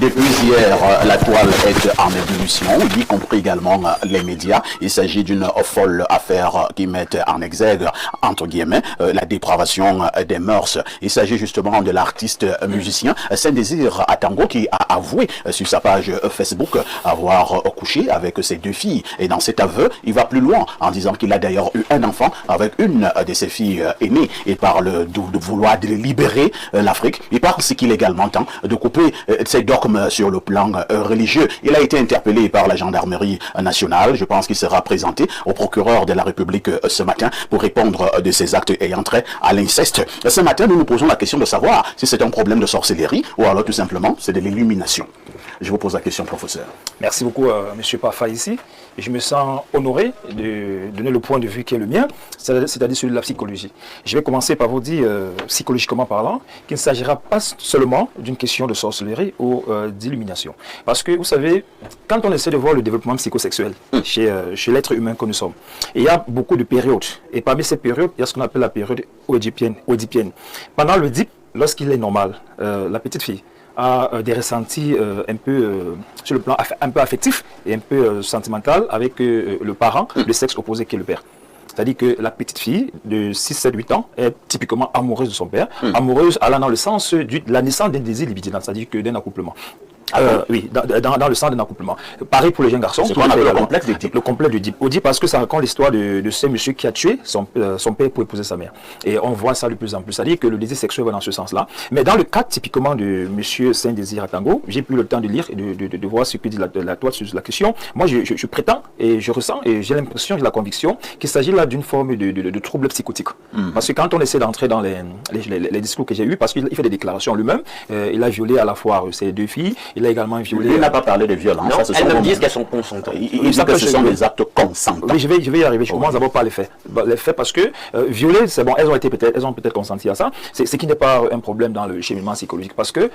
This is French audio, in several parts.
Depuis hier, la toile est en ébullition, y compris également les médias. Il s'agit d'une folle affaire qui met en exergue, entre guillemets, la dépravation des mœurs. Il s'agit justement de l'artiste musicien Saint-Désir Atango qui a avoué sur sa page Facebook avoir couché avec ses deux filles. Et dans cet aveu, il va plus loin en disant qu'il a d'ailleurs eu un enfant avec une de ses filles aînées. Il parle de vouloir libérer l'Afrique. Il pense qu'il est également temps de couper ses dogmes sur le plan religieux. Il a été interpellé par la gendarmerie nationale. Je pense qu'il sera présenté au procureur de la République ce matin pour répondre de ses actes ayant trait à l'inceste. Ce matin, nous nous posons la question de savoir si c'est un problème de sorcellerie ou alors tout simplement c'est de l'illumination. Je vous pose la question, professeur. Merci beaucoup, M. Parfa, ici. Je me sens honoré de donner le point de vue qui est le mien, c'est-à-dire celui de la psychologie. Je vais commencer par vous dire, psychologiquement parlant, qu'il ne s'agira pas seulement d'une question de sorcellerie ou d'illumination. Parce que, vous savez, quand on essaie de voir le développement psychosexuel chez l'être humain que nous sommes, il y a beaucoup de périodes. Et parmi ces périodes, il y a ce qu'on appelle la période oedipienne. Pendant l'Oedipe, lorsqu'il est normal, la petite fille a des ressentis un peu sur le plan un peu affectif et un peu sentimental avec le parent, le sexe opposé qui est le père. C'est-à-dire que la petite fille de 6, 7, 8 ans est typiquement amoureuse de son père, amoureuse allant dans le sens de la naissance d'un désir libidinal, c'est-à-dire que d'un accouplement. Oui, dans le sens d'un accouplement. Pareil pour les jeunes garçons. C'est qu'on appelle le complexe d'Oedipe. Le complexe d'Oedipe. Oedipe parce que ça raconte l'histoire de ce monsieur qui a tué son père pour épouser sa mère. Et on voit ça de plus en plus. C'est-à-dire que le désir sexuel va dans ce sens-là. Mais dans le cas typiquement de monsieur Saint-Désir Atango, j'ai pris le temps de lire et de voir ce que dit la toile sur la question. Moi, je prétends et je ressens et j'ai l'impression, j'ai la conviction qu'il s'agit là d'une forme de trouble psychotique. Parce que quand on essaie d'entrer dans les discours que j'ai eus, parce qu'il fait des déclarations lui-même, il a violé à la fois ses deux filles, il a également violé. Il n'a pas parlé de violence. Non, elles me disent qu'elles sont consentantes. Il dit que ce sont des actes consentants. Oui, je vais y arriver. Je commence d'abord par les faits. Les faits parce que violer, c'est bon, elles ont peut-être consenti à ça. Ce qui n'est pas un problème dans le cheminement psychologique. Parce que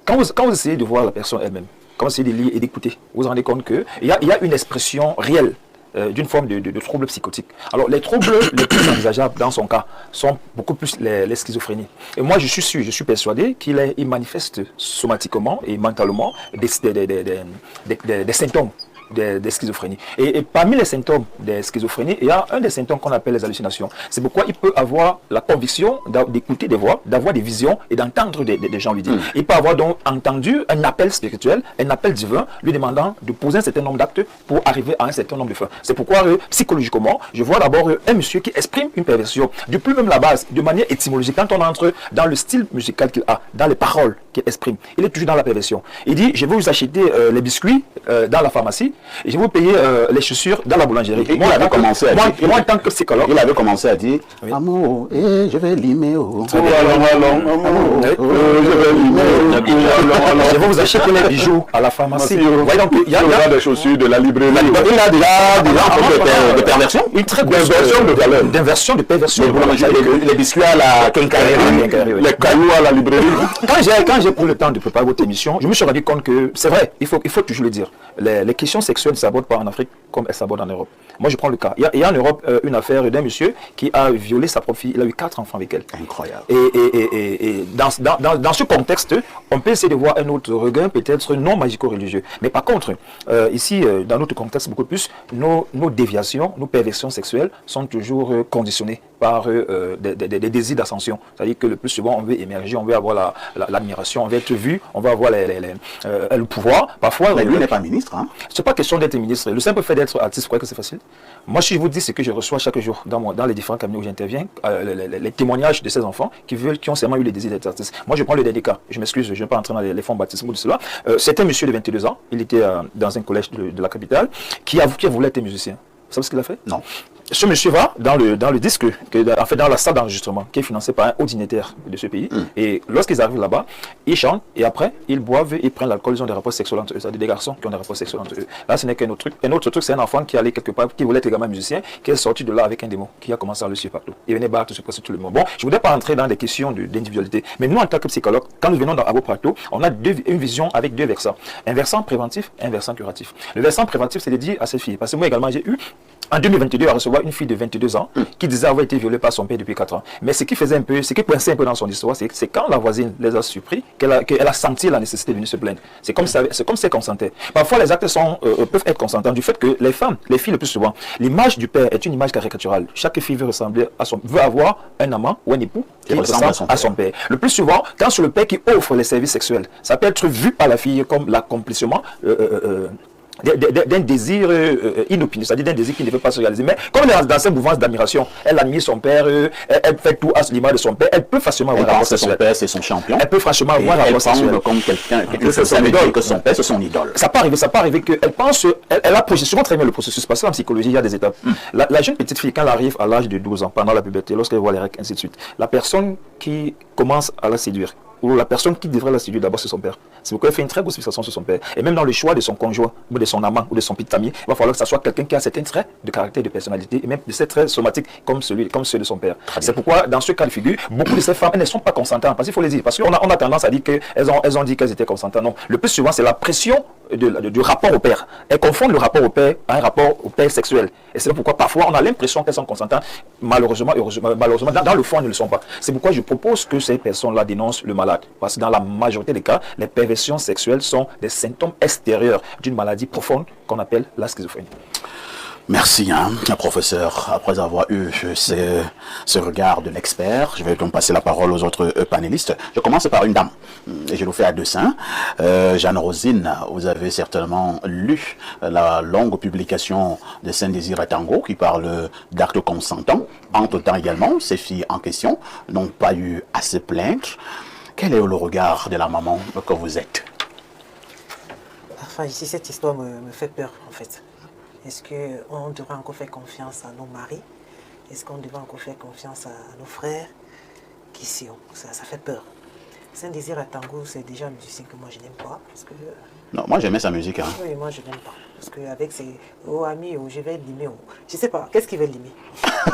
quand vous essayez de voir la personne elle-même, quand vous essayez de lire et d'écouter, vous vous rendez compte qu'il y a une expression réelle d'une forme de trouble psychotique. Alors, les troubles les plus envisageables dans son cas sont beaucoup plus les schizophrénies. Et moi, je suis persuadé qu'il manifeste somatiquement et mentalement des symptômes des schizophrénies. Et parmi les symptômes des schizophrénies, il y a un des symptômes qu'on appelle les hallucinations. C'est pourquoi il peut avoir la conviction d'écouter des voix, d'avoir des visions et d'entendre des gens lui dire. Il peut avoir donc entendu un appel spirituel, un appel divin, lui demandant de poser un certain nombre d'actes pour arriver à un certain nombre de fins. C'est pourquoi, psychologiquement, je vois d'abord un monsieur qui exprime une perversion. Depuis même la base, de manière étymologique, quand on entre dans le style musical qu'il a, dans les paroles qu'il exprime, il est toujours dans la perversion. Il dit, je vais vous acheter les biscuits dans la pharmacie, et je vais vous payer les chaussures dans la boulangerie. Moi, en tant que psychologue, il avait commencé à dire amour, je vais limer. Je vais vous acheter les bijoux à la pharmacie. Voyez donc, il y a des chaussures de la librairie. Il a déjà un peu de perversion. Une très grosse d'inversion de valeur. D'inversion de perversion. Les biscuits à la quincaillerie, les cailloux à la librairie. Quand j'ai pris le temps de préparer votre émission, je me suis rendu compte que c'est vrai, il faut toujours le dire. Les questions sexuelles ne s'abordent pas en Afrique comme elles s'abordent en Europe. Moi, je prends le cas. Il y a en Europe une affaire d'un monsieur qui a violé sa propre fille. Il a eu 4 enfants avec elle. Incroyable. Et dans ce contexte, on peut essayer de voir un autre regain, peut-être non magico-religieux. Mais par contre, ici, dans notre contexte beaucoup plus, nos déviations, nos perversions sexuelles sont toujours conditionnées par des désirs d'ascension. C'est-à-dire que le plus souvent, on veut émerger, on veut avoir l'admiration, on veut être vu, on veut avoir le pouvoir. Parfois, mais lui n'est pas ministre. Hein? C'est pas question d'être ministre. Le simple fait d'être artiste, vous croyez que c'est facile? Moi, si je vous dis ce que je reçois chaque jour dans les différents cabinets où j'interviens, les témoignages de ces enfants qui ont seulement eu le désir d'être artiste. Moi, je prends le dernier cas. Je m'excuse, je ne vais pas entrer dans les fonds baptismaux de cela. C'est un monsieur de 22 ans. Il était dans un collège de la capitale qui a voulu être musicien. Vous savez ce qu'il a fait? Non. Ce monsieur va dans le disque, en fait dans la salle d'enregistrement qui est financée par un haut dignitaire de ce pays. Et lorsqu'ils arrivent là-bas, ils chantent et après ils boivent, ils prennent l'alcool, ils ont des rapports sexuels entre eux. C'est-à-dire des garçons qui ont des rapports sexuels entre eux. Là, ce n'est qu'un autre truc. Un autre truc, c'est un enfant qui allait quelque part, qui voulait être également musicien, qui est sorti de là avec un démon, qui a commencé à le suivre partout. Il venait battre sur presque tout le monde. Bon, je ne voudrais pas entrer dans des questions d'individualité. Mais nous, en tant que psychologue, quand nous venons à vos plateaux, on a une vision avec deux versants. Un versant préventif et un versant curatif. Le versant préventif, c'est de dire à ces filles, parce que moi également j'ai eu en 2022 à recevoir une fille de 22 ans qui disait avoir été violée par son père depuis 4 ans. Mais ce qui coinçait un peu dans son histoire, c'est quand la voisine les a surpris qu'elle a senti la nécessité de venir se plaindre. C'est comme si elle consentait. Parfois, les actes peuvent être consentants du fait que les filles le plus souvent, l'image du père est une image caricaturale. Chaque fille veut avoir un amant ou un époux qui ressemble à son père. Le plus souvent, quand c'est le père qui offre les services sexuels, ça peut être vu par la fille comme l'accomplissement d'un désir inopiné, c'est-à-dire d'un désir qui ne peut pas se réaliser. Mais comme elle est dans cette mouvance d'admiration, elle admire son père, elle fait tout à l'image de son père, elle peut facilement avoir un rapport sexuel. Son père, c'est son champion. Elle peut facilement avoir un rapport sexuel. Comme quelqu'un que son père, c'est son idole. Ça peut arriver qu'elle pense, elle a souvent très bien le processus, parce que en psychologie, il y a des étapes. La jeune petite fille, quand elle arrive à l'âge de 12 ans, pendant la puberté, lorsqu'elle voit les règles, ainsi de suite, la personne qui commence à la séduire, ou la personne qui devrait la séduire d'abord, c'est son père. C'est pourquoi elle fait une très grosse fixation sur son père. Et même dans le choix de son conjoint, ou de son amant, ou de son petit ami, il va falloir que ça soit quelqu'un qui a certains traits de caractère, de personnalité, et même de ces traits somatiques comme ceux de son père. C'est pourquoi, dans ce cas de figure, beaucoup de ces femmes, elles ne sont pas consentantes. Parce qu'il faut les dire. Parce qu'on a tendance à dire qu'elles ont dit qu'elles étaient consentantes. Non. Le plus souvent, c'est la pression du rapport au père. Elles confondent le rapport au père à un rapport au père sexuel. Et c'est pourquoi parfois on a l'impression qu'elles sont consentantes. Malheureusement, dans le fond, elles ne le sont pas. C'est pourquoi je propose que ces personnes-là dénoncent le malade. Parce que dans la majorité des cas, les perversions sexuelles sont des symptômes extérieurs d'une maladie profonde qu'on appelle la schizophrénie. Merci, professeur. Après avoir eu ce regard de l'expert, je vais donc passer la parole aux autres panélistes. Je commence par une dame, et je le fais à dessein. Jeanne Rosine, vous avez certainement lu la longue publication de Saint-Désir et Tango qui parle d'actes consentants. Entre-temps également, ces filles en question n'ont pas eu à se plaindre. Quel est le regard de la maman que vous êtes? Enfin, ici, cette histoire me fait peur, en fait. Est-ce qu'on devrait encore faire confiance à nos maris? Est-ce qu'on devrait encore faire confiance à nos frères? Qu'ici, ça fait peur. Saint-Désir à Tango, c'est déjà un musicien que moi je n'aime pas. Parce que... Non, moi j'aimais sa musique. Oui, moi je n'aime pas. Parce qu'avec ses amis, je vais limer. Je ne sais pas, qu'est-ce qu'il veut limer?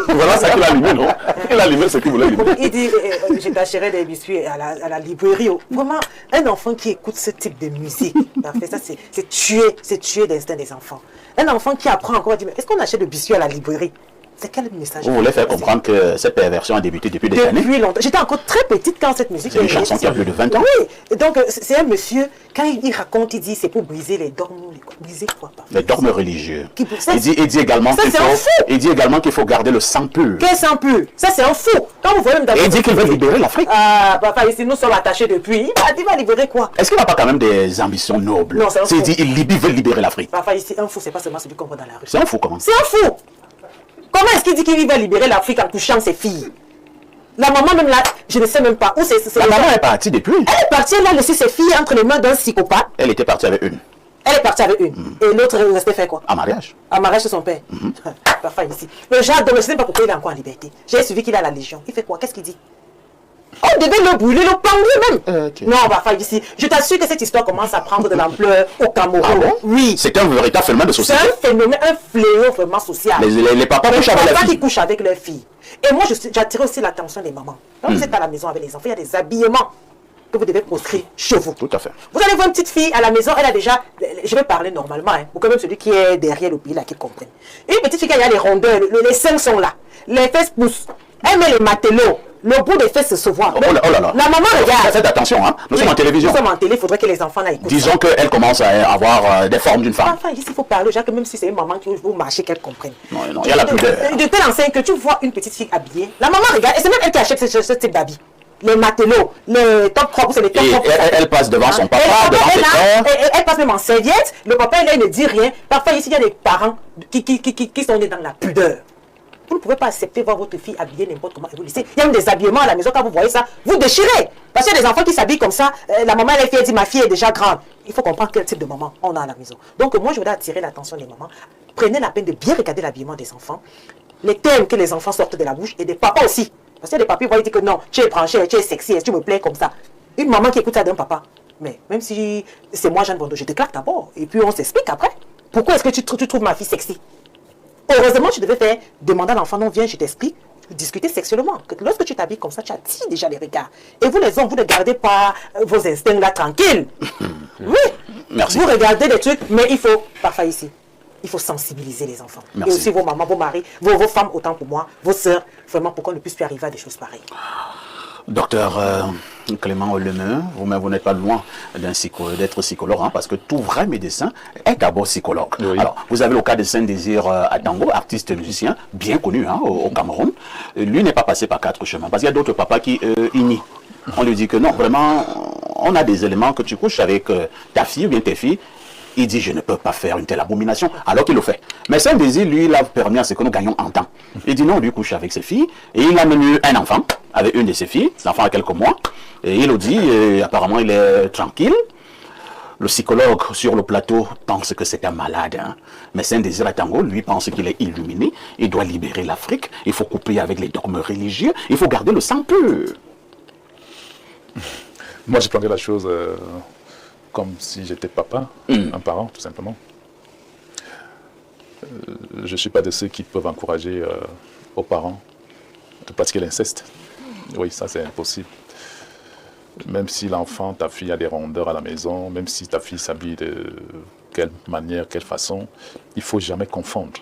Voilà ce qu'il a limé, non? Il a limé ce qu'il voulait limer. Il dit, je t'achèterai des biscuits à la librairie. Vraiment, un enfant qui écoute ce type de musique, parfait, ça c'est tuer l'instinct des enfants. Un enfant qui apprend encore à dire, est-ce qu'on achète des biscuits à la librairie? C'est quel message? Vous voulez faire comprendre que cette perversion a débuté depuis des années? Depuis longtemps. J'étais encore très petite quand cette musique... C'est une chanson qui a plus de 20 ans. Oui, et donc c'est un monsieur, quand il raconte, il dit c'est pour briser les dogmes. Briser quoi? Les dogmes religieux. Ça, il dit également qu'il faut garder le sang pur. Quel sang pur? Ça c'est un fou. Quand vous voyez Et il dit qu'il veut libérer l'Afrique. Ah, papa, ici nous sommes attachés depuis. Il va libérer quoi? Est-ce qu'il n'a pas quand même des ambitions nobles? Non, c'est un fou. Il dit qu'il veut libérer l'Afrique. Papa, ici, un fou, c'est pas seulement celui qu'on voit dans la rue. C'est un fou comment? C'est un fou. Comment est-ce qu'il dit qu'il va libérer l'Afrique en touchant ses filles? La maman même là, je ne sais même pas où c'est. La maman est partie depuis. Elle est partie, elle a laissé ses filles entre les mains d'un psychopathe. Elle était partie avec une. Elle est partie avec une. Et l'autre restait faire quoi? En mariage. En mariage chez son père. Parfois ici. Le genre, je ne sais pas pourquoi il est encore en liberté. J'ai suivi qu'il a la Légion. Il fait quoi? Qu'est-ce qu'il dit? On devait le brûler, le pendre même. Okay. Non, parfois ici. Je t'assure que cette histoire commence à prendre de l'ampleur au Cameroun. Ah bon? Oui. C'est un véritable phénomène de société. C'est un phénomène, un fléau vraiment social. Les papas couchent avec leurs filles. Qui couchent avec leurs filles. Et moi, j'attire aussi l'attention des mamans. Quand vous êtes à la maison avec les enfants, il y a des habillements que vous devez proscrire chez vous. Tout à fait. Vous allez voir une petite fille à la maison, elle a déjà, je vais parler normalement, pour que même celui qui est derrière le pays là, qui comprenne. Une petite fille, il y a les rondeurs, les seins sont là, les fesses poussent, elle met les matelots, le bout des fesses se voit. Oh là là. La maman regarde. Faites attention, nous sommes en télévision. Nous sommes en télé, il faudrait que les enfants là écoutent. Disons qu'elle commence à avoir des formes d'une femme. Enfin, ici, il faut parler aux gens que même si c'est une maman qui veut marcher, qu'elle comprenne. Non, il y a la pudeur. De telle enseigne que tu vois une petite fille habillée, la maman regarde, et c'est même elle qui achète ce type d'habits. Les matelots, les top propres, c'est les top propres. Elle passe devant son papa, devant ses frères. Elle passe même en serviette, le papa il ne dit rien. Parfois ici, il y a des parents qui sont nés dans la pudeur. Vous ne pouvez pas accepter voir votre fille habillée n'importe comment et vous laissez. Il y a même des habillements à la maison, quand vous voyez ça, vous déchirez. Parce qu'il y a des enfants qui s'habillent comme ça, la maman elle est fière, elle dit ma fille est déjà grande. Il faut comprendre quel type de maman on a à la maison. Donc moi je voudrais attirer l'attention des mamans. Prenez la peine de bien regarder l'habillement des enfants, les thèmes que les enfants sortent de la bouche et des papas aussi. Parce qu'il y a des papas qui vont dire que non, tu es branché, tu es sexy, tu me plais comme ça. Une maman qui écoute ça d'un papa, mais même si c'est moi Jeanne Bondo, je te claque d'abord et puis on s'explique après. Pourquoi est-ce que tu trouves ma fille sexy? Heureusement, tu devais faire demander à l'enfant, non, viens, je t'explique, discuter sexuellement. Lorsque tu t'habilles comme ça, tu attires déjà les regards. Et vous, les hommes, vous ne gardez pas vos instincts là tranquilles. Oui. Merci. Vous regardez des trucs, mais il faut, parfois ici, Il faut sensibiliser les enfants. Merci. Et aussi vos mamans, vos maris, vos femmes, autant pour moi, vos sœurs, vraiment pour qu'on ne puisse plus arriver à des choses pareilles. Docteur Clément Lemeu, vous-même, vous n'êtes pas loin d'être psychologue, hein, parce que tout vrai médecin est d'abord psychologue. Oui. Alors, vous avez le cas de Saint-Désir Atango, artiste musicien, bien connu hein, au Cameroun. Lui n'est pas passé par 4 chemins, parce qu'il y a d'autres papas qui nient. On lui dit que non, vraiment, on a des éléments que tu couches avec ta fille ou bien tes filles. Il dit, je ne peux pas faire une telle abomination, alors qu'il le fait. Mais Saint-Désir, lui, il a permis à ce que nous gagnions en temps. Il dit non, lui couche avec ses filles, et il a même eu un enfant, avec une de ses filles, l'enfant a quelques mois, et il le dit, apparemment il est tranquille. Le psychologue sur le plateau pense que c'est un malade, hein. Mais Saint-Désir Atango, lui, pense qu'il est illuminé, il doit libérer l'Afrique, il faut couper avec les dogmes religieux, il faut garder le sang pur. Moi, je prendrais la chose comme si j'étais papa, un parent, tout simplement. Je ne suis pas de ceux qui peuvent encourager aux parents de pratiquer l'inceste. Oui, ça, c'est impossible. Même si l'enfant, ta fille, a des rondeurs à la maison, même si ta fille s'habille de quelle manière, quelle façon, il ne faut jamais confondre.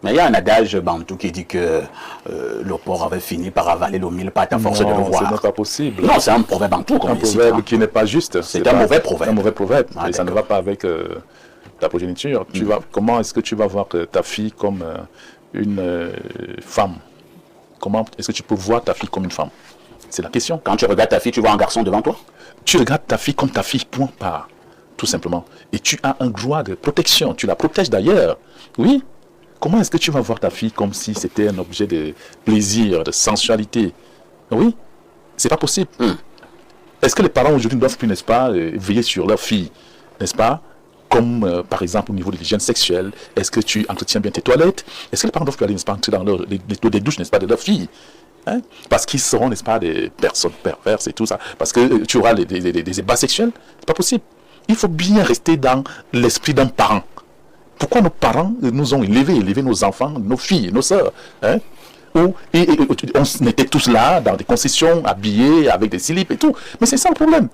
Mais il y a un adage bantou qui dit que le porc avait fini par avaler le mille pattes à force de le voir. Ce n'est pas possible. Non, c'est un proverbe bantou. Un proverbe qui n'est pas juste. C'est un mauvais proverbe. Un mauvais proverbe. Ah, et ça ne va pas avec ta progéniture. Comment est-ce que tu vas voir ta fille comme une femme? Comment est-ce que tu peux voir ta fille comme une femme? C'est la question. Quand tu regardes ta fille, tu vois un garçon devant toi? Tu regardes ta fille comme ta fille, point part. Tout simplement. Et tu as un droit de protection. Tu la protèges d'ailleurs. Oui. Comment est-ce que tu vas voir ta fille comme si c'était un objet de plaisir, de sensualité? Oui, c'est pas possible. Est-ce que les parents aujourd'hui ne doivent plus, n'est-ce pas, veiller sur leur fille, n'est-ce pas? Comme par exemple au niveau de l'hygiène sexuelle, est-ce que tu entretiens bien tes toilettes? Est-ce que les parents doivent plus aller, n'est-ce pas, entrer dans les douches, n'est-ce pas, de leur fille? Hein? Parce qu'ils seront, n'est-ce pas, des personnes perverses et tout ça. Parce que tu auras des ébats sexuels. C'est pas possible. Il faut bien rester dans l'esprit d'un parent. Pourquoi nos parents nous ont élevés nos enfants, nos filles, nos sœurs, hein? On était tous là, dans des concessions, habillés, avec des slips et tout. Mais c'est ça le problème.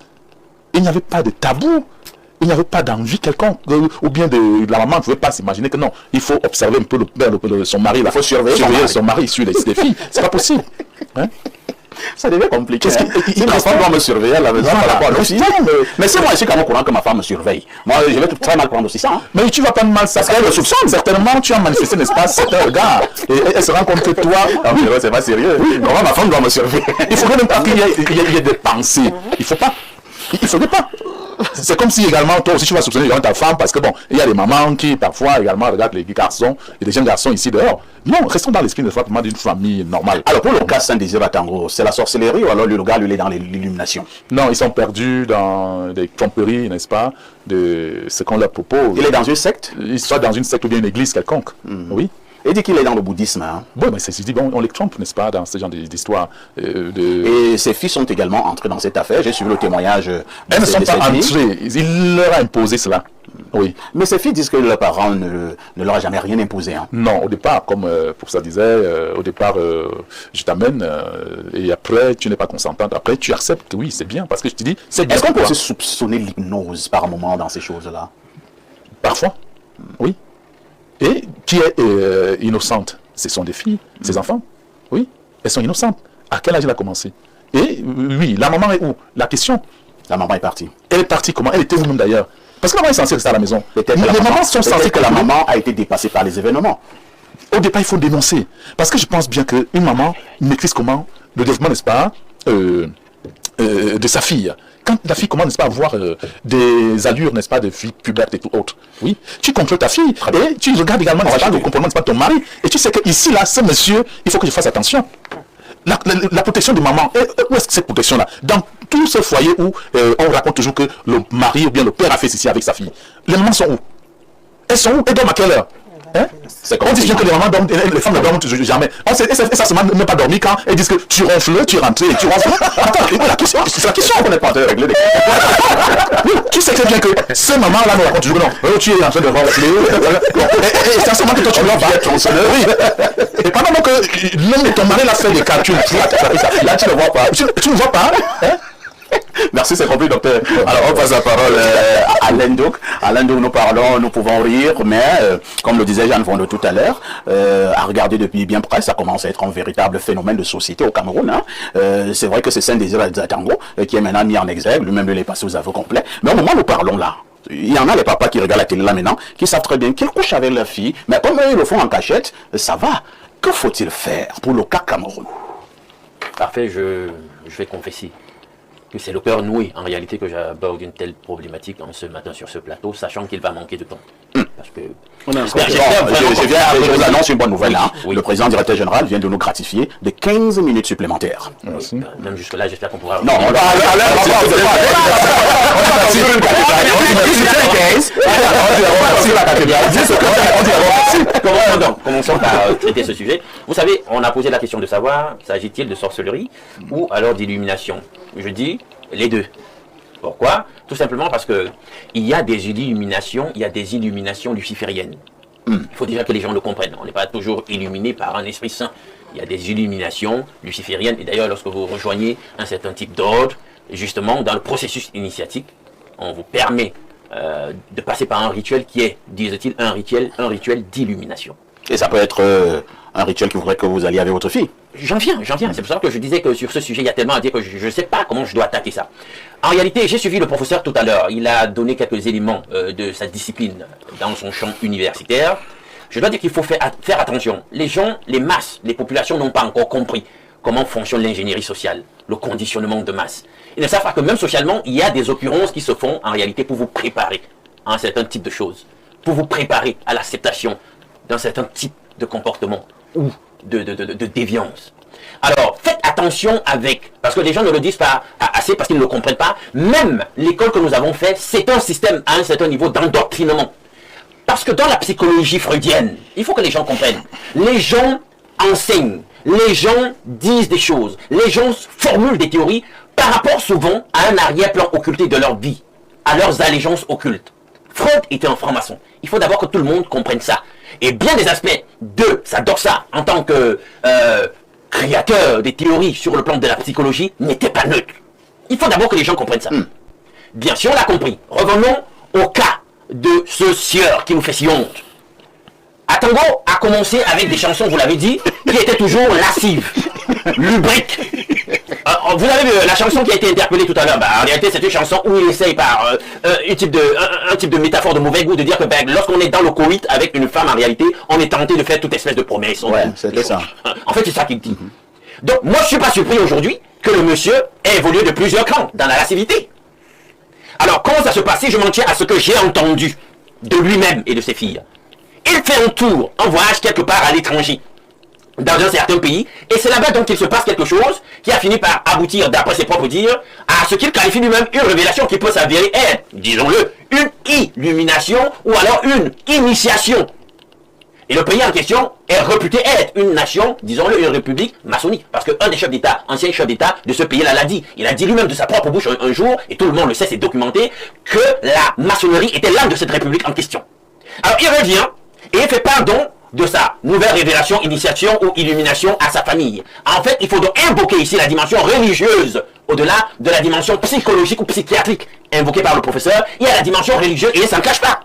Il n'y avait pas de tabou, il n'y avait pas d'envie quelconque, ou bien la maman ne pouvait pas s'imaginer que non, il faut observer un peu son mari, il faut surveiller son mari sur les filles. C'est pas possible. Hein? Ça devient compliqué. Si ma femme doit me surveiller à la maison par rapport à l'autre, mais si moi je suis quand même au courant que ma femme me surveille, moi je vais très mal prendre aussi ça. Hein. Mais tu vas prendre mal ça. Parce qu'elle le soupçonne. Certainement, tu as manifesté, n'est-ce pas, certains regards. Et elle se rend compte que toi. Ah, oui, c'est pas sérieux. Oui. Non, ma femme doit me surveiller. Il faudrait même pas qu'il y ait des pensées. Il faut pas. Il faudrait pas. C'est comme si également, toi aussi, tu vas soupçonner ta femme, parce que bon, il y a des mamans qui parfois également regardent les garçons, et les jeunes garçons ici dehors. Non, restons dans l'esprit d'une famille normale. Alors pour le cas Saint-Désir Atango, c'est la sorcellerie ou alors le gars, lui, il est dans l'illumination? Non, ils sont perdus dans des tromperies, n'est-ce pas, de ce qu'on leur propose. Il est dans une secte? Il soit dans une secte ou bien une église quelconque, oui. Il dit qu'il est dans le bouddhisme. Hein. Bon, mais c'est dit, bon, on les trompe, n'est-ce pas, dans ce genre d'histoire. Et ses filles sont également entrées dans cette affaire. J'ai suivi le témoignage. Elles ne sont pas entrées. Il leur a imposé cela. Oui. Mais ces filles disent que leurs parents ne leur a jamais rien imposé. Hein. Non, au départ, comme pour ça disait, au départ, je t'amène et après, tu n'es pas consentante. Après, tu acceptes, oui, c'est bien, parce que je te dis, c'est bien. Est-ce qu'on peut se soupçonner l'hypnose par moment dans ces choses-là? Parfois, oui. Et qui est innocente? Ce sont des filles, ces enfants. Oui, elles sont innocentes. À quel âge elle a commencé? Et oui, la maman est où? La question. La maman est partie. Elle est partie comment? Elle était où même d'ailleurs? Parce que la maman est censée rester à la maison. Les mamans sont censées que la maman a été dépassée par les événements. Au départ, il faut dénoncer. Parce que je pense bien qu'une maman maîtrise comment le développement, n'est-ce pas, de sa fille. Quand la fille commence, n'est-ce pas, à avoir des allures, n'est-ce pas, de vie puberte et tout autre, oui, tu contrôles ta fille et tu regardes également, n'est-ce pas, le comportement, n'est-ce pas, de ton mari. Et tu sais que ici, là, ce monsieur, il faut que je fasse attention. La protection de maman, où est-ce que cette protection-là? Dans tout ce foyer où on raconte toujours que le mari ou bien le père a fait ceci avec sa fille, les mamans sont où? Elles sont où? Elles dorment à quelle heure? Hein? On dit bien que les mamans dorment, les femmes ne dorment jamais. Et ça se même pas dormi quand elles disent que tu ronfles, tu rentres, tu ronfles. Attends, c'est la question qu'on n'est pas en train de régler. Oui, tu sais très bien que ces mamans-là nous racontent toujours non. Tu es en train de ronfler. Et c'est en ce moment que toi tu leur vas. Oui. Et pendant que l'homme de ton mari l'a fait des calculs, là tu ne vois pas. Tu ne vois pas. Hein? Merci, c'est compris, docteur. Alors, on passe la parole à Alain Douk. Alain Douk, nous pouvons rire, mais comme le disait Jeanne Fondo tout à l'heure, à regarder depuis bien près, ça commence à être un véritable phénomène de société au Cameroun. Hein. C'est vrai que c'est Saint-Désir Zatango qui est maintenant mis en exergue, lui-même il est passé aux aveux complets. Mais au moment où nous parlons là, il y en a les papas qui regardent la télé là maintenant, qui savent très bien qu'ils couchent avec leur fille, mais comme ils le font en cachette, ça va. Que faut-il faire pour le cas Cameroun? Parfait, je vais confesser que c'est le cœur noué en réalité que j'aborde une telle problématique ce matin sur ce plateau, sachant qu'il va manquer de temps. Parce que je vous annonce une bonne nouvelle. Hein. Oui. Le président directeur général vient de nous gratifier de 15 minutes supplémentaires. Même jusque-là, j'espère qu'on pourra... Non, on va Commençons par traiter ce sujet. Vous savez, on a posé la question de savoir, s'agit-il de sorcellerie ou alors d'illumination? Je dis les deux. Pourquoi? Tout simplement parce que il y a des illuminations lucifériennes. Il faut déjà que les gens le comprennent. On n'est pas toujours illuminé par un esprit saint. Il y a des illuminations lucifériennes. Et d'ailleurs, lorsque vous rejoignez un certain type d'ordre, justement, dans le processus initiatique, on vous permet de passer par un rituel qui est, disent-ils, un rituel d'illumination. Et ça peut être un rituel qui voudrait que vous alliez avec votre fille. J'en viens. C'est pour ça que je disais que sur ce sujet, il y a tellement à dire que je ne sais pas comment je dois attaquer ça. En réalité, j'ai suivi le professeur tout à l'heure. Il a donné quelques éléments de sa discipline dans son champ universitaire. Je dois dire qu'il faut faire attention. Les gens, les masses, les populations n'ont pas encore compris comment fonctionne l'ingénierie sociale, le conditionnement de masse. Ils ne savent pas que même socialement, il y a des occurrences qui se font en réalité pour vous préparer à un certain type de choses, pour vous préparer à l'acceptation d'un certain type de comportement ou de déviance. Alors, faites attention parce que les gens ne le disent pas assez parce qu'ils ne le comprennent pas. Même l'école que nous avons faite, c'est un système à un certain niveau d'endoctrinement. Parce que dans la psychologie freudienne, il faut que les gens comprennent. Les gens enseignent, les gens disent des choses, les gens formulent des théories par rapport souvent à un arrière-plan occulté de leur vie, à leurs allégeances occultes. Freud était un franc-maçon. Il faut d'abord que tout le monde comprenne ça. Et bien des aspects de sa doxa en tant que créateur des théories sur le plan de la psychologie n'étaient pas neutres. Il faut d'abord que les gens comprennent ça. Bien sûr, on l'a compris. Revenons au cas de ce sieur qui nous fait si honte. Atango a commencé avec des chansons, vous l'avez dit, qui étaient toujours lascives, lubriques. Vous avez vu la chanson qui a été interpellée tout à l'heure. En réalité, c'est une chanson où il essaye par un type de métaphore de mauvais goût de dire que lorsqu'on est dans le coït avec une femme, en réalité, on est tenté de faire toute espèce de promesses. Ouais, c'était ça. En fait, c'est ça qu'il dit. Donc, moi, je ne suis pas surpris aujourd'hui que le monsieur ait évolué de plusieurs crans dans la lascivité. Alors, comment ça se passe? Si je m'en tiens à ce que j'ai entendu de lui-même et de ses filles. Il fait un voyage quelque part à l'étranger, dans un certain pays, et c'est là-bas donc qu'il se passe quelque chose qui a fini par aboutir, d'après ses propres dires, à ce qu'il qualifie lui-même une révélation qui peut s'avérer être, disons-le, une illumination ou alors une initiation. Et le pays en question est réputé être une nation, disons-le, une république maçonnique. Parce qu'un des chefs d'État, ancien chef d'État de ce pays-là l'a dit. Il a dit lui-même de sa propre bouche un jour, et tout le monde le sait, c'est documenté, que la maçonnerie était l'âme de cette république en question. Alors il revient, et il fait pardon de sa nouvelle révélation, initiation ou illumination à sa famille. En fait, il faut donc invoquer ici la dimension religieuse, au-delà de la dimension psychologique ou psychiatrique invoquée par le professeur. Il y a la dimension religieuse, et il ne s'en cache pas.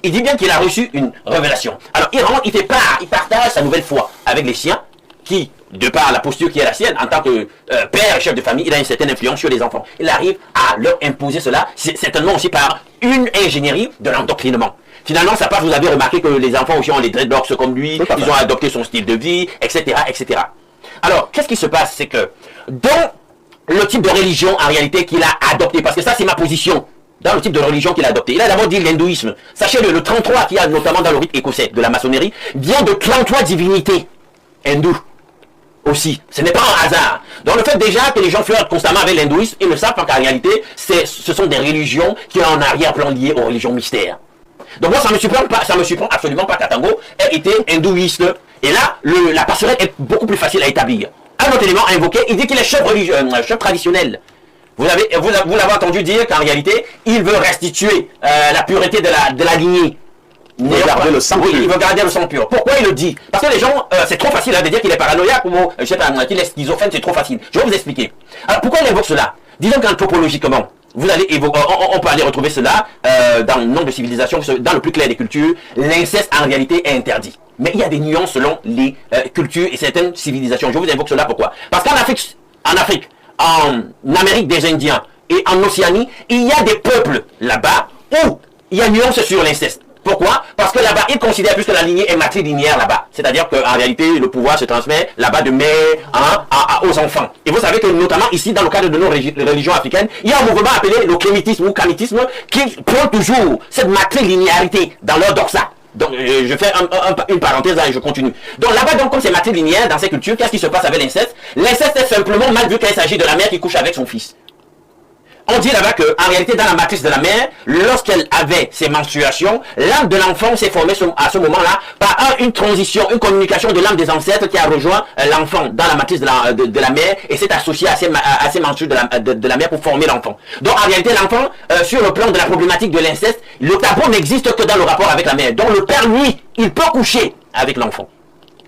Il dit bien qu'il a reçu une révélation. Alors il rentre, il partage sa nouvelle foi avec les siens, qui, de par la posture qui est la sienne, en tant que père et chef de famille, il a une certaine influence sur les enfants. Il arrive à leur imposer cela, certainement aussi par une ingénierie de l'endoctrinement. Finalement, ça passe, vous avez remarqué que les enfants aussi ont les dreadlocks comme lui, ils ont adopté son style de vie, etc., etc. Alors, qu'est-ce qui se passe? C'est que dans le type de religion, en réalité, qu'il a adopté, parce que ça, c'est ma position, dans le type de religion qu'il a adopté, il a d'abord dit l'hindouisme. Sachez le 33 qu'il y a notamment dans le rite écossais de la maçonnerie, vient de 33 divinités hindoues aussi. Ce n'est pas un hasard. Donc le fait déjà que les gens flirtent constamment avec l'hindouisme, ils ne savent pas qu'en réalité, ce sont des religions qui ont un arrière-plan lié aux religions mystères. Donc moi, ça me surprend absolument pas qu'Atango ait été hindouiste. Et là, la passerelle est beaucoup plus facile à établir. Un autre élément à invoquer, il dit qu'il est chef religieux, chef traditionnel. Vous l'avez entendu dire qu'en réalité, il veut restituer la pureté de la lignée. Il veut garder le sang pur. Oui, il veut garder le sang pur. Pourquoi il le dit? Parce que les gens, c'est trop facile de dire qu'il est paranoïaque ou je sais pas, qu'il est schizophrène, c'est trop facile. Je vais vous expliquer. Alors pourquoi il invoque cela? Disons qu'anthropologiquement, vous allez on peut aller retrouver cela dans le nombre de civilisations, dans le plus clair des cultures, l'inceste en réalité est interdit. Mais il y a des nuances selon les cultures et certaines civilisations. Je vous évoque cela pourquoi? Parce qu'en Afrique, en Amérique des Indiens et en Océanie, il y a des peuples là-bas où il y a nuance sur l'inceste. Pourquoi? Parce que là-bas, ils considèrent plus que la lignée est matrilinéaire là-bas. C'est-à-dire qu'en réalité, le pouvoir se transmet là-bas de mère aux enfants. Et vous savez que notamment ici, dans le cadre de nos religions africaines, il y a un mouvement appelé le kémitisme ou kamitisme qui prend toujours cette matrilinéarité dans leur doxa. Donc, je fais une parenthèse là et je continue. Donc là-bas, donc, comme c'est matrilinéaire dans ces cultures, qu'est-ce qui se passe avec l'inceste? L'inceste est simplement mal vu quand il s'agit de la mère qui couche avec son fils. On dit là-bas qu'en réalité, dans la matrice de la mère, lorsqu'elle avait ses menstruations, l'âme de l'enfant s'est formée à ce moment-là par une transition, une communication de l'âme des ancêtres qui a rejoint l'enfant dans la matrice de la mère et s'est associé à ces menstrues de la mère pour former l'enfant. Donc en réalité, l'enfant, sur le plan de la problématique de l'inceste, le tabou n'existe que dans le rapport avec la mère. Donc le père, lui, il peut coucher avec l'enfant.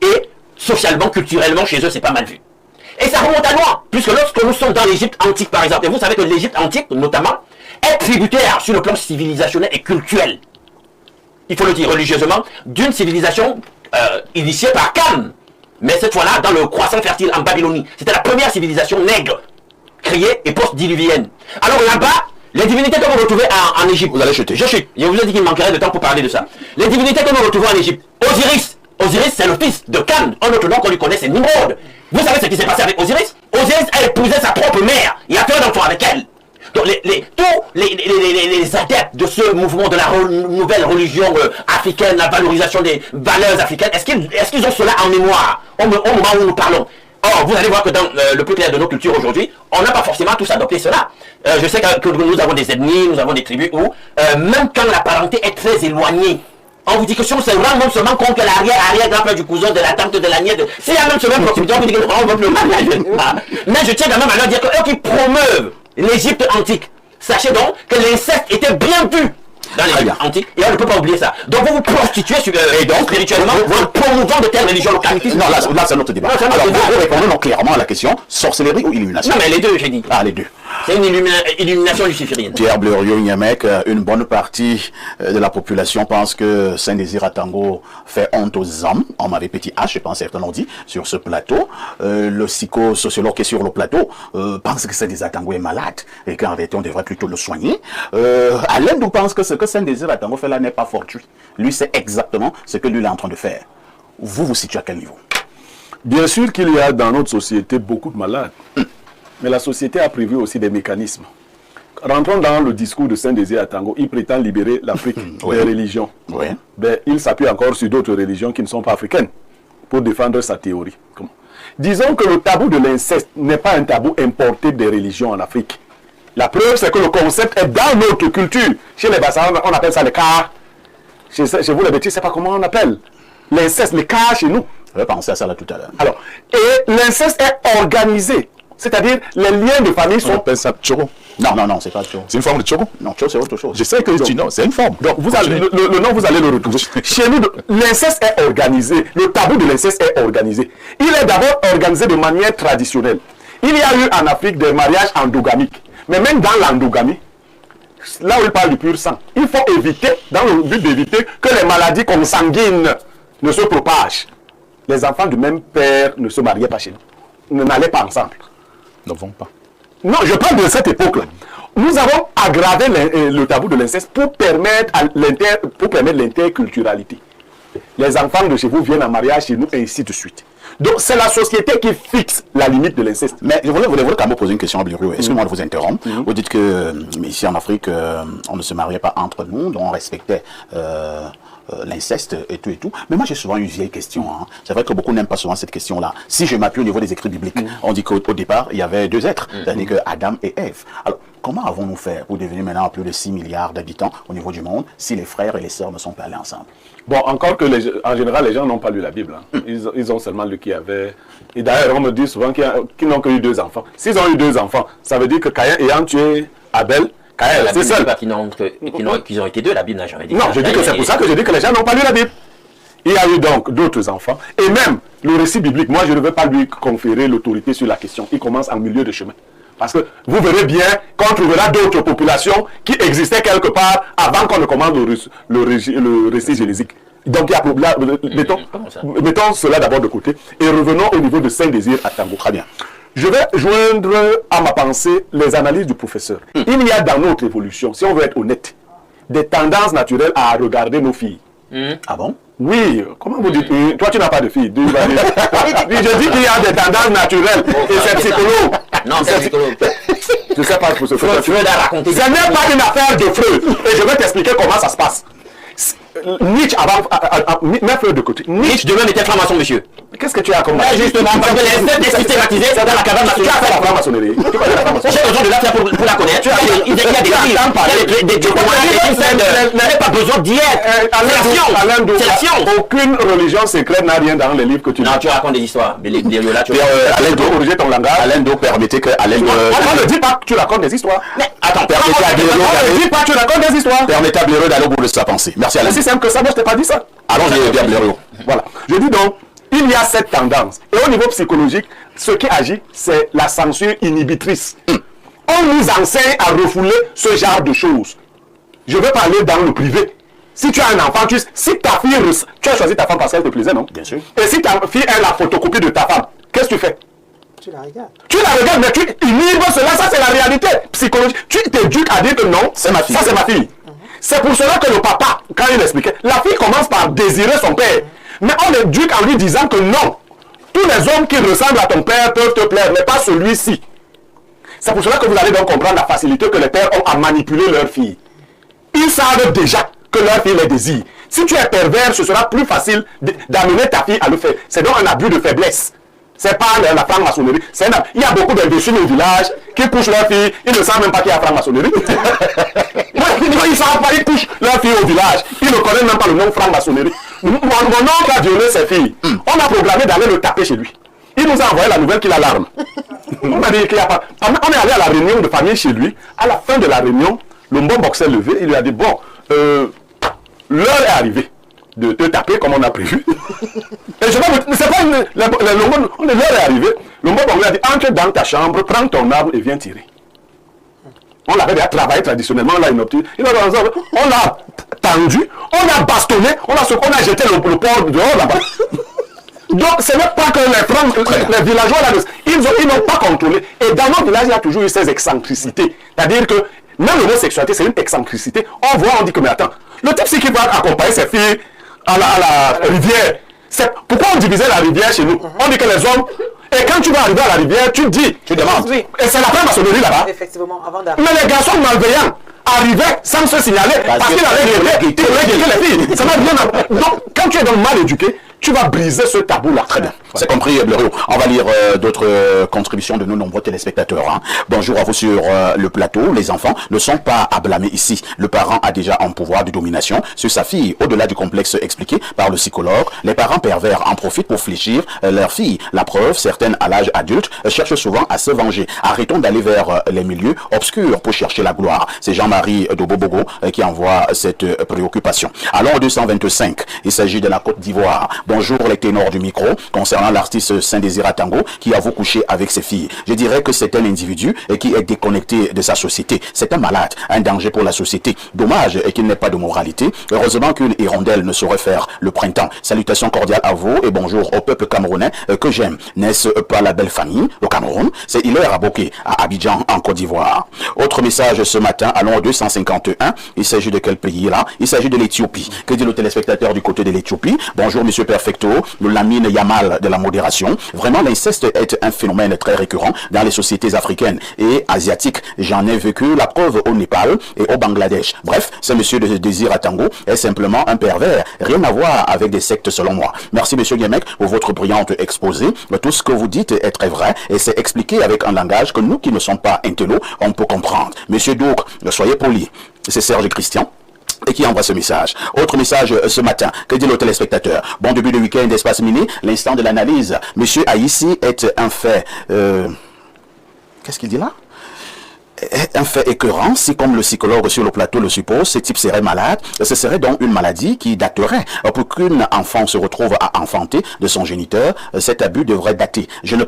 Et socialement, culturellement, chez eux, c'est pas mal vu. Et ça remonte à loin, puisque lorsque nous sommes dans l'Égypte antique par exemple, et vous savez que l'Égypte antique notamment est tributaire sur le plan civilisationnel et culturel, il faut le dire religieusement, d'une civilisation initiée par Cam, mais cette fois-là dans le croissant fertile en Babylonie. C'était la première civilisation nègre, créée et post-diluvienne. Alors là-bas, les divinités que vous retrouvez en Égypte, vous allez chuter. Je chute, je vous ai dit qu'il manquerait de temps pour parler de ça. Les divinités que nous retrouvons en Égypte, Osiris, c'est le fils de Cam, un autre nom qu'on lui connaît, c'est Nimrod. Vous savez ce qui s'est passé avec Osiris? Osiris a épousé sa propre mère. Il a fait un enfant avec elle. Donc tous les adeptes de ce mouvement de la nouvelle religion africaine, la valorisation des valeurs africaines, est-ce qu'ils ont cela en mémoire au moment où nous parlons? Or, vous allez voir que dans le plus clair de nos cultures aujourd'hui, on n'a pas forcément tous adopté cela. Je sais que nous avons des ethnies, nous avons des tribus où, même quand la parenté est très éloignée, on vous dit que si on se rend même seulement compte que l'arrière-grand-père du cousin, de la tante, de la nièce, s'il y a même seulement proximité, on vous dit que on veut plus le mariage. Mais je tiens quand même à leur dire qu'eux qui promeuvent l'Égypte antique, sachez donc que l'inceste était bien vu dans l'Égypte antique, et on ne peut pas oublier ça. Donc vous vous prostituez et donc spirituellement, en promouvant de telles religions locales. Non, là c'est notre débat. Alors vous répondez clairement à la question, sorcellerie ou illumination? Non mais les deux, j'ai dit. Ah, les deux. C'est une illumination luciférienne. Pierre Bleriot-Niamek, une bonne partie de la population pense que Saint-Désir Atango fait honte aux hommes. On m'avait petit H, je pense certains l'ont dit, sur ce plateau. Le psychosociologue qui est sur le plateau pense que Saint-Désir Atango est malade et qu'en réalité on devrait plutôt le soigner. Alain nous pense que ce que Saint-Désir Atango fait là n'est pas fortuit. Lui, c'est exactement ce que lui est en train de faire. Vous vous situez à quel niveau? Bien sûr qu'il y a dans notre société beaucoup de malades. Mais la société a prévu aussi des mécanismes. Rentrons dans le discours de Saint-Désir Atango. Il prétend libérer l'Afrique des religions. Oui. Ben, il s'appuie encore sur d'autres religions qui ne sont pas africaines pour défendre sa théorie. Disons que le tabou de l'inceste n'est pas un tabou importé des religions en Afrique. La preuve, c'est que le concept est dans notre culture. Chez les Bassans, on appelle ça les cas. Chez vous, les bêtises, je ne sais pas comment on appelle. L'inceste, les cas chez nous. Je vais penser à ça là tout à l'heure. Alors, et l'inceste est organisé. C'est-à-dire, les liens de famille sont... On appelle ça tchoro. Non, c'est pas tchoro. C'est une forme de tchoro. Non, tchoro, c'est autre chose. Je sais que tu non, c'est une forme. Donc, vous allez, le nom, vous allez le retrouver. Chez nous, l'inceste est organisé. Le tabou de l'inceste est organisé. Il est d'abord organisé de manière traditionnelle. Il y a eu en Afrique des mariages endogamiques. Mais même dans l'endogamie, là où il parle du pur sang, il faut éviter, dans le but d'éviter que les maladies consanguines ne se propagent. Les enfants du même père ne se mariaient pas chez nous. N'allaient pas ensemble. Ne vont pas. Non, je parle de cette époque-là. Nous avons aggravé le tabou de l'inceste pour permettre l'interculturalité. Les enfants de chez vous viennent en mariage chez nous et ainsi de suite. Donc c'est la société qui fixe la limite de l'inceste. Mais je voulais quand même poser une question à Bleriot. Excusez-moi de vous interrompre. Vous dites que ici en Afrique, on ne se mariait pas entre nous, donc on respectait l'inceste et tout. Mais moi j'ai souvent une vieille question. Hein. C'est vrai que beaucoup n'aiment pas souvent cette question-là. Si je m'appuie au niveau des écrits bibliques, on dit qu'au départ, il y avait deux êtres, c'est-à-dire que Adam et Ève. Alors, comment avons-nous fait pour devenir maintenant plus de 6 milliards d'habitants au niveau du monde si les frères et les sœurs ne sont pas allés ensemble? Bon, encore que en général, les gens n'ont pas lu la Bible. Hein. Ils ont seulement lu qu'il y avait... Et d'ailleurs, on me dit souvent qu'ils n'ont que eu 2 enfants. S'ils ont eu 2 enfants, ça veut dire que Caïn ayant tué Abel, Caïn c'est seul. Qu'ils ont été 2, la Bible n'a jamais dit. Non, je dis que c'est pour ça que je dis que les gens n'ont pas lu la Bible. Il y a eu donc d'autres enfants. Et même le récit biblique, moi je ne veux pas lui conférer l'autorité sur la question. Il commence en milieu de chemin. Parce que vous verrez bien qu'on trouvera d'autres populations qui existaient quelque part avant qu'on ne commande le récit génésique. Donc, il y a, là, mettons cela d'abord de côté et revenons au niveau de Saint-Désir à Tango. Très bien. Je vais joindre à ma pensée les analyses du professeur. Il y a dans notre évolution, si on veut être honnête, des tendances naturelles à regarder nos filles. Ah bon? Oui, comment vous dites? Toi, tu n'as pas de fille. Je dis qu'il y a des tendances naturelles. Et c'est psychologue. Non, c'est psychologue. Je ne sais pas pour ce Freud a raconté. Ce n'est pas une affaire de Freud. Et je vais t'expliquer comment ça se passe. Nietzsche, mets Freud de côté. Nietzsche de même était franc-maçon, monsieur. Qu'est-ce que tu as comme... Justement, parce que les sectes systématisées, c'est dans la cabane Tu as fait la franc-maçonnerie. J'ai besoin de la faire pour la connaître. Il y a des livres, des témoignages, n'avez pas besoin d'y être. C'est l'action. Aucune religion secrète n'a rien dans les livres que tu lis. Non, tu racontes des histoires. Alain Do, corriger ton langage. Alain Do, permettez que Alain Do... On ne dit pas que tu racontes des histoires. Mais attends, on ne dit pas que tu racontes des histoires. Permettez à Blériot d'aller au bout de sa pensée. Merci Alain. C'est simple que ça, moi je t'ai pas dit ça. Allons-y, bien Blériot. Voilà. Je dis donc, il y a cette tendance. Et au niveau psychologique, ce qui agit, c'est la censure inhibitrice. On nous enseigne à refouler ce genre de choses. Je veux parler dans le privé. Si tu as un enfant, si ta fille, tu as choisi ta femme parce qu'elle te plaisait, non? Bien sûr. Et si ta fille est la photocopie de ta femme, qu'est-ce que tu fais? Tu la regardes. Tu la regardes, mais tu inhibes cela, ça c'est la réalité psychologique. Tu t'éduques à dire que non, c'est ma fille. Ça c'est ma fille. C'est pour cela que le papa, quand il expliquait, la fille commence par désirer son père. Mais on l'éduque en lui disant que non, tous les hommes qui ressemblent à ton père peuvent te plaire, mais pas celui-ci. C'est pour cela que vous allez donc comprendre la facilité que les pères ont à manipuler leurs filles. Ils savent déjà que leur fille les désire. Si tu es pervers, ce sera plus facile d'amener ta fille à le faire. C'est donc un abus de faiblesse. C'est pas la franc-maçonnerie. Il y a beaucoup d'imbéciles au village qui couchent leur fille, ils ne savent même pas qu'il y a franc-maçonnerie. Ils ne savent pas, ils couchent leur fille au village, ils ne connaissent même pas le nom franc-maçonnerie. Mon oncle a violé ses filles. On a programmé d'aller le taper chez lui. Il nous a envoyé la nouvelle qu'il a l'arme. On a dit qu'il n'y a pas. On est allé à la réunion de famille chez lui. À la fin de la réunion, le bon boxeur levé, il lui a dit, bon, l'heure est arrivée de te taper comme on a prévu. Et je vais vous... C'est pas une... L'heure est arrivée. Le bon lui a dit, entre dans ta chambre, prends ton arme et viens tirer. On l'avait déjà travaillé traditionnellement, on l'a inopté. On l'a tendu, on a bastonné, on a jeté le porc dehors là-bas. Donc ce n'est pas que les villageois là, ils n'ont pas contrôlé. Et dans notre village, il y a toujours eu ces excentricités. C'est-à-dire que même l'homosexualité, c'est une excentricité. On voit, on dit que mais attends, le type c'est qui va accompagner ses filles à la rivière. Pourquoi on divisait la rivière chez nous? On dit que les hommes, et quand tu vas arriver à la rivière, tu dis, tu demandes. Oui. Et c'est la franc-maçonnerie là-bas. Effectivement, avant d'arriver. Mais les garçons malveillants arrivaient sans se signaler parce qu'ils avaient guetté les filles. Ça n'a rien à... Donc, quand tu es donc mal éduqué, tu vas briser ce tabou-là. Très bien. C'est compris, Blériot. On va lire d'autres contributions de nos nombreux téléspectateurs. Hein. Bonjour à vous sur le plateau. Les enfants ne sont pas à blâmer ici. Le parent a déjà un pouvoir de domination sur sa fille. Au-delà du complexe expliqué par le psychologue, les parents pervers en profitent pour fléchir leur fille. La preuve, certaines à l'âge adulte cherchent souvent à se venger. Arrêtons d'aller vers les milieux obscurs pour chercher la gloire. C'est Jean-Marie de Bobogo qui envoie cette préoccupation. Allons au 225. Il s'agit de la Côte d'Ivoire. Bonjour les ténors du micro. Concernant l'artiste Saint-Désir Tango qui avoue coucher avec ses filles, je dirais que c'est un individu qui est déconnecté de sa société. C'est un malade, un danger pour la société. Dommage qu'il n'ait pas de moralité. Heureusement qu'une hirondelle ne saurait faire le printemps. Salutations cordiales à vous et bonjour au peuple camerounais que j'aime. N'est-ce pas la belle famille, le Cameroun? C'est Hilaire Aboké à Abidjan en Côte d'Ivoire. Autre message ce matin, allons au 251. Il s'agit de quel pays là? Il s'agit de l'Éthiopie. Que dit le téléspectateur du côté de l'Éthiopie? Bonjour monsieur Perfecto, le Lamine Yamal de la modération. Vraiment, l'inceste est un phénomène très récurrent dans les sociétés africaines et asiatiques. J'en ai vécu la preuve au Népal et au Bangladesh. Bref, ce monsieur de Désir Tango est simplement un pervers. Rien à voir avec des sectes selon moi. Merci monsieur Guémec pour votre brillante exposé. Tout ce que vous dites est très vrai et c'est expliqué avec un langage que nous qui ne sommes pas intello, on peut comprendre. Monsieur Douk, soyez poli. C'est Serge Christian et qui envoie ce message. Autre message ce matin. Que dit le téléspectateur? Bon début de week-end, espace mini. L'instant de l'analyse. Monsieur Aïssi est un fait... Qu'est-ce qu'il dit là? un fait écœurant, si comme le psychologue sur le plateau le suppose, ce type serait malade, ce serait donc une maladie qui daterait. Pour qu'une enfant se retrouve à enfanter de son géniteur, cet abus devrait dater. Je ne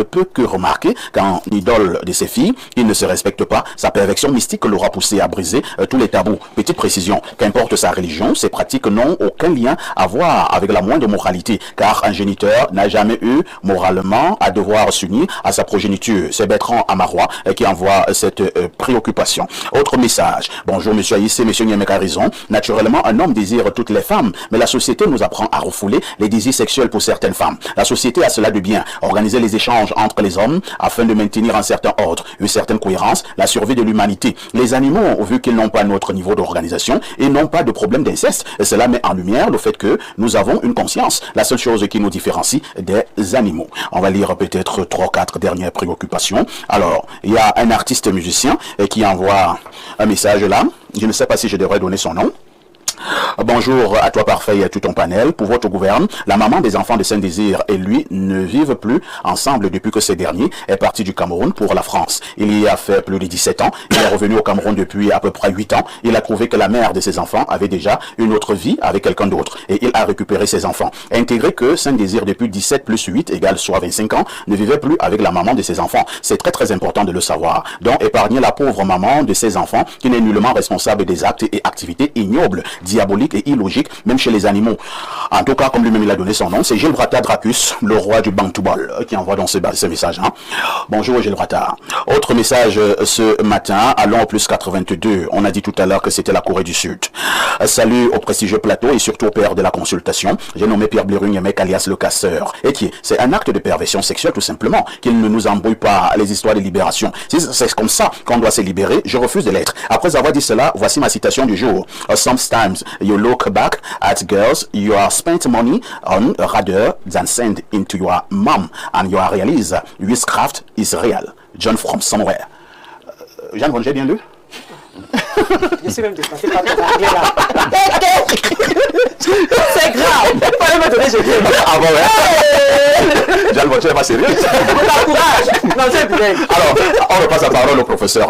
peux que remarquer qu'en idole de ses filles, il ne se respecte pas. Sa perversion mystique l'aura poussé à briser tous les tabous. Petite précision, qu'importe sa religion, ses pratiques n'ont aucun lien à voir avec la moindre moralité, car un géniteur n'a jamais eu moralement à devoir s'unir à sa progéniture. C'est Bertrand Amarois qui envoie cette préoccupation. Autre message. Bonjour monsieur Aïssé, monsieur Niamek a raison. Naturellement, un homme désire toutes les femmes, mais la société nous apprend à refouler les désirs sexuels pour certaines femmes. La société a cela de bien. Organiser les échanges entre les hommes afin de maintenir un certain ordre, une certaine cohérence, la survie de l'humanité. Les animaux, vu qu'ils n'ont pas notre niveau d'organisation et n'ont pas de problème d'inceste, cela met en lumière le fait que nous avons une conscience. La seule chose qui nous différencie des animaux. On va lire peut-être 3 ou 4 dernières préoccupations. Alors, il y a un artiste musicien qui envoie un message là. Je ne sais pas si je devrais donner son nom. Bonjour à toi parfait et à tout ton panel. Pour votre gouverne, la maman des enfants de Saint-Désir et lui ne vivent plus ensemble depuis que ce dernier est parti du Cameroun pour la France. Il y a fait plus de 17 ans. Il est revenu au Cameroun depuis à peu près 8 ans. Il a trouvé que la mère de ses enfants avait déjà une autre vie avec quelqu'un d'autre et il a récupéré ses enfants. Intégré que Saint-Désir depuis 17 plus 8 égale soit 25 ans ne vivait plus avec la maman de ses enfants. C'est très très important de le savoir. Donc épargner la pauvre maman de ses enfants qui n'est nullement responsable des actes et activités ignobles, diabolique et illogique, même chez les animaux. En tout cas, comme lui-même il a donné son nom, c'est Gilles Brata Dracus, le roi du Bantoubol, qui envoie dans ce message. Bonjour Gilles Brata. Autre message ce matin, allons au plus 82. On a dit tout à l'heure que c'était la Corée du Sud. Salut au prestigieux plateau et surtout au père de la consultation. J'ai nommé Pierre Blérung mec alias le casseur. Et qui c'est un acte de perversion sexuelle tout simplement. Qu'il ne nous embrouille pas les histoires de libération. Si c'est comme ça qu'on doit se libérer, je refuse de l'être. Après avoir dit cela, voici ma citation du jour. Sometimes you look back at girls you have spent money on rather than send into your mom and you realize witchcraft is real. John from somewhere. Jean, j'ai bien lu? Je suis même dépassé par ton anglais là. C'est grave. Il fallait me donner, j'ai bien. Ah bon, ouais. Jean, tu es pas sérieux? Courage. Non, c'est bien. Alors, on repasse la parole au professeur.